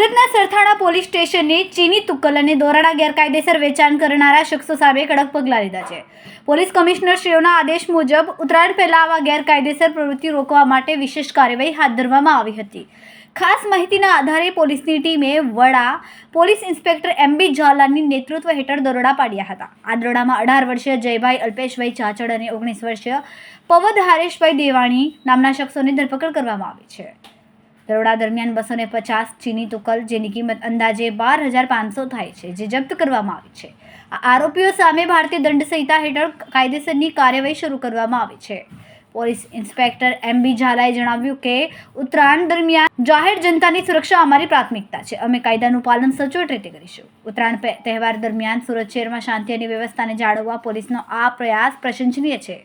સુરતના સરથાણા પોલીસ સ્ટેશને ચીની તુક્કલ અને દોરાના ગેરકાયદેસર વેચાણ કરનારા શખ્સો સામે કડક પગલાં લીધા છે. પોલીસ કમિશનરશ્રીઓના આદેશ મુજબ ઉત્તરાયણ પહેલા આવા ગેરકાયદેસર પ્રવૃત્તિ રોકવા માટે વિશેષ કાર્યવાહી હાથ ધરવામાં આવી હતી. ખાસ માહિતીના આધારે પોલીસની ટીમે વડા પોલીસ ઇન્સ્પેક્ટર MB ઝાલાની નેતૃત્વ હેઠળ દરોડા પાડ્યા હતા. આ દરોડામાં 18 વર્ષીય જયભાઈ અલ્પેશભાઈ ચાચડ અને 19 વર્ષીય પવદ હારેશભાઈ દેવાણી નામના શખ્સોની ધરપકડ કરવામાં આવી છે. દરોડા દરમિયાન 250 ચીની તુક્કલ, જેની કિંમત અંદાજે 12,500 થાય છે, જે જપ્ત કરવામાં આવી છે. આ આરોપીઓ સામે ભારતીય દંડ સંહિતા હેઠળ કાયદેસરની કાર્યવાહી શરૂ કરવામાં આવી છે. પોલીસ ઇન્સ્પેક્ટર MB ઝાલાએ જણાવ્યું કે ઉત્તરાયણ દરમિયાન જાહેર જનતાની સુરક્ષા અમારી પ્રાથમિકતા છે. અમે કાયદાનું પાલન સચોટ રીતે કરીશું. ઉત્તરાયણ તહેવાર દરમિયાન સુરત શહેરમાં શાંતિ અને વ્યવસ્થાને જાળવવા પોલીસનો આ પ્રયાસ પ્રશંસનીય છે.